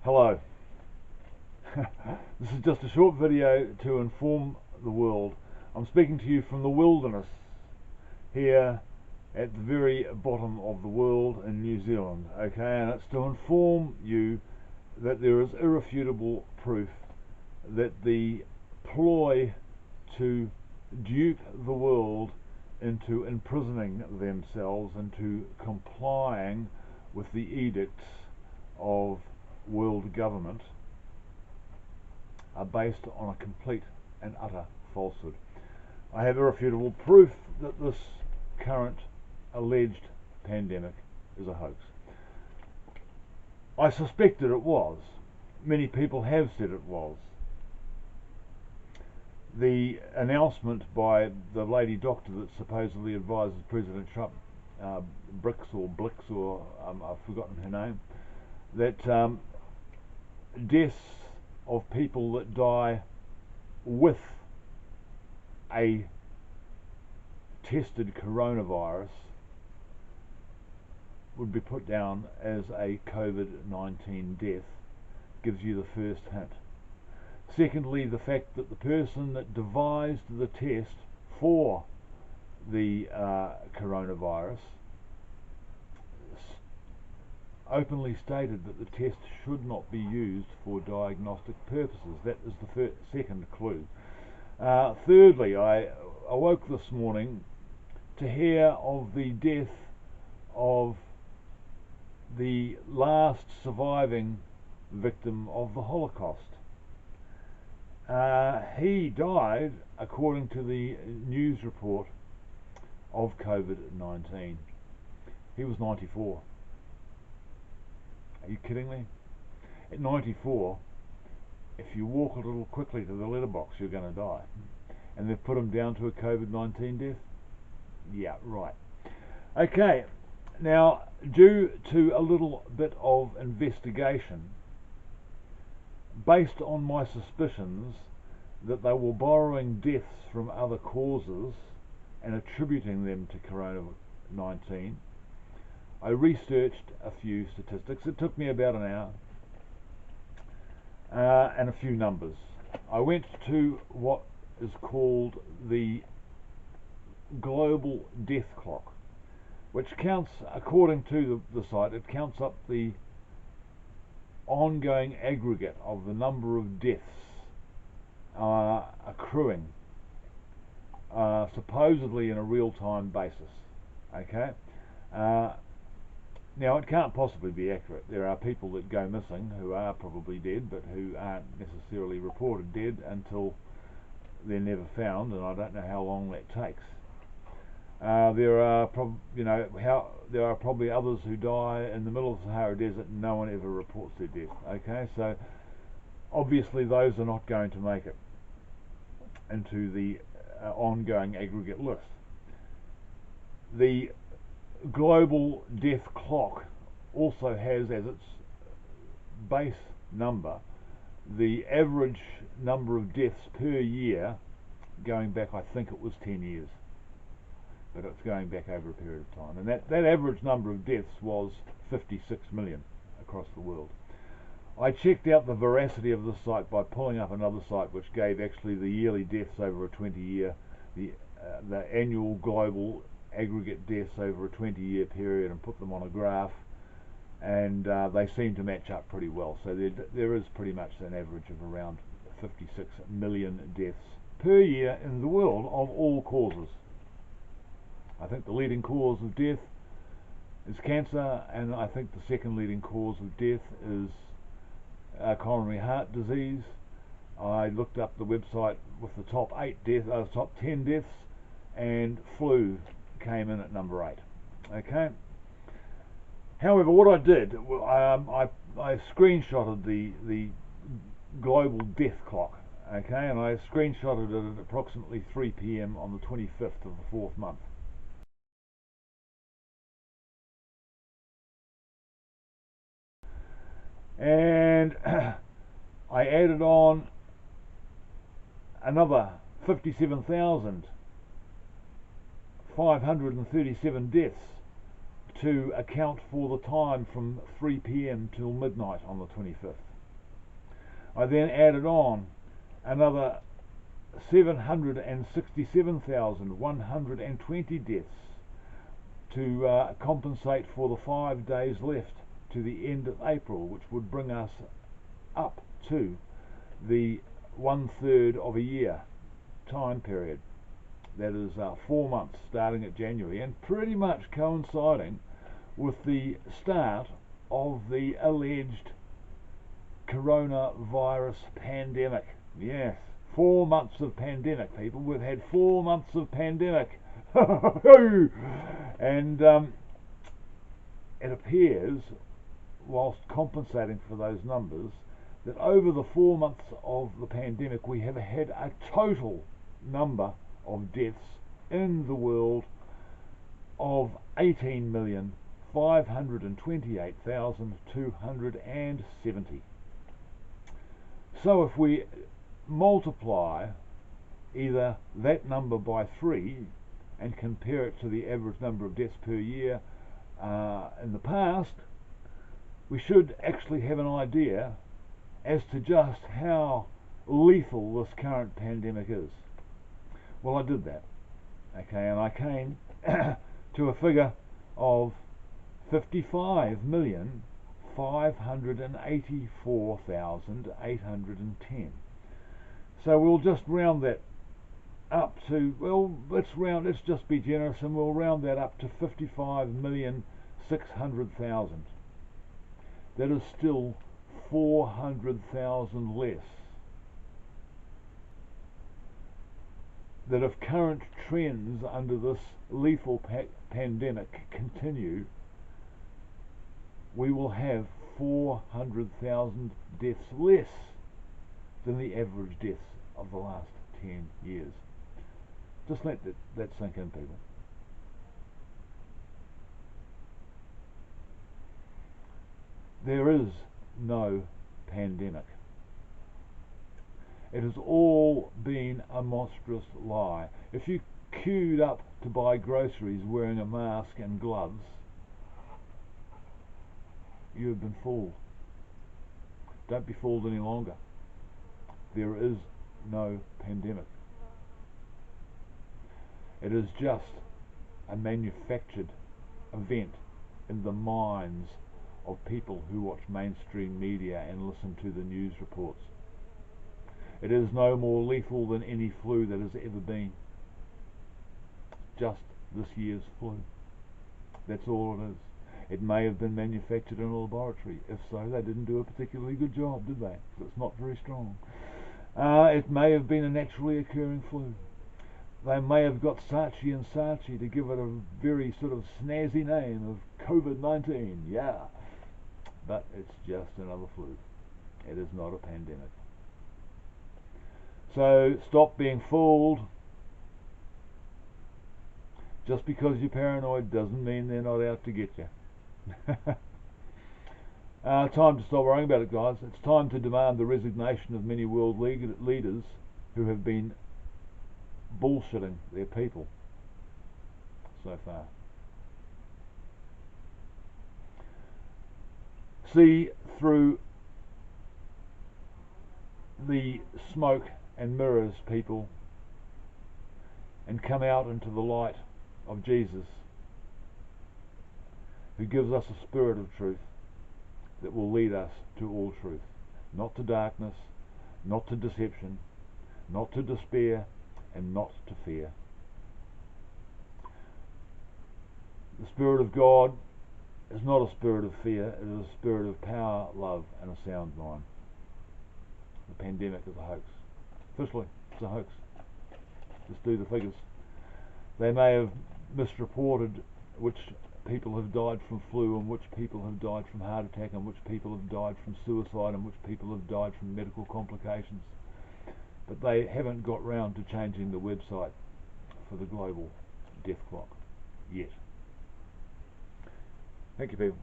Hello. This is just a short video to inform the world. I'm speaking to you from the wilderness here at the very bottom of the world in New Zealand, okay? And it's to inform you that there is irrefutable proof that the ploy to dupe the world into imprisoning themselves, into complying with the edicts of world government, are based on a complete and utter falsehood. I have irrefutable proof that this current alleged pandemic is a hoax. I suspected it was. Many people have said it was. The announcement by the lady doctor that supposedly advises President Trump, Blix, or I've forgotten her name, that deaths of people that die with a tested coronavirus would be put down as a COVID-19 death gives you the first hint. Secondly, the fact that the person that devised the test for the coronavirus openly stated that the test should not be used for diagnostic purposes. That is the second clue. Thirdly, I awoke this morning to hear of the death of the last surviving victim of the Holocaust. He died, according to the news report, of COVID-19. He was 94. Are you kidding me? At 94, if you walk a little quickly to the letterbox, you're going to die. And they've put him down to a COVID-19 death? Yeah, right. Okay, now, due to a little bit of investigation, based on my suspicions that they were borrowing deaths from other causes and attributing them to COVID-19, I researched a few statistics. It took me about an hour and a few numbers. I went to what is called the global death clock, which counts, according to the site, it counts up the ongoing aggregate of the number of deaths accruing supposedly in a real-time basis. Okay. Now, it can't possibly be accurate. There are people that go missing who are probably dead, but who aren't necessarily reported dead until they're never found, and I don't know how long that takes. There are probably others who die in the middle of the Sahara Desert and no one ever reports their death. Okay, so obviously those are not going to make it into the ongoing aggregate list. The global death clock also has as its base number the average number of deaths per year going back, I think it was 10 years, but it's going back over a period of time, and that average number of deaths was 56 million across the world. I checked out the veracity of this site by pulling up another site which gave actually the yearly deaths over a 20-year, the annual global aggregate deaths over a 20-year period, and put them on a graph, and they seem to match up pretty well. So there is pretty much an average of around 56 million deaths per year in the world of all causes. I think the leading cause of death is cancer, and I think the second leading cause of death is coronary heart disease. I looked up the website with the top 10 deaths, and flu came in at number 8. Okay. However, what I did, I screenshotted the global death clock. Okay, and I screenshotted it at approximately 3 p.m. on the 25th of the 4th month. And I added on another 57,537 deaths to account for the time from 3 p.m. till midnight on the 25th. I then added on another 767,120 deaths to compensate for the 5 days left to the end of April, which would bring us up to the 1/3 of a year time period. That is 4 months starting at January, and pretty much coinciding with the start of the alleged coronavirus pandemic. Yes, 4 months of pandemic, people. We've had 4 months of pandemic. And it appears, whilst compensating for those numbers, that over the 4 months of the pandemic we have had a total number of deaths in the world of 18,528,270. So if we multiply either that number by 3 and compare it to the average number of deaths per year in the past, we should actually have an idea as to just how lethal this current pandemic is. Well, I did that, okay, and I came to a figure of 55,584,810. So we'll just round that up to, well, let's just be generous, and we'll round that up to 55,600,000. That is still 400,000 less. That if current trends under this lethal pandemic continue, we will have 400,000 deaths less than the average deaths of the last 10 years. Just let that sink in, people. There is no pandemic. It has all been a monstrous lie. If you queued up to buy groceries wearing a mask and gloves, you have been fooled. Don't be fooled any longer. There is no pandemic. It is just a manufactured event in the minds of people who watch mainstream media and listen to the news reports. It is no more lethal than any flu that has ever been. Just this year's flu. That's all it is. It may have been manufactured in a laboratory. If so, they didn't do a particularly good job, did they? It's not very strong. It may have been a naturally occurring flu. They may have got Saatchi and Saatchi to give it a very sort of snazzy name of COVID-19. Yeah. But it's just another flu. It is not a pandemic. So stop being fooled. Just because you're paranoid doesn't mean they're not out to get you. Time to stop worrying about it, guys. It's time to demand the resignation of many world leaders who have been bullshitting their people so far. See through the smoke and mirrors, people, and come out into the light of Jesus, who gives us a spirit of truth that will lead us to all truth, not to darkness, not to deception, not to despair, and not to fear. The Spirit of God is not a spirit of fear, it is a spirit of power, love, and a sound mind. The pandemic is a hoax. Officially, it's a hoax. Just do the figures. They may have misreported which people have died from flu, and which people have died from heart attack, and which people have died from suicide, and which people have died from medical complications. But they haven't got round to changing the website for the global death clock yet. Thank you, people.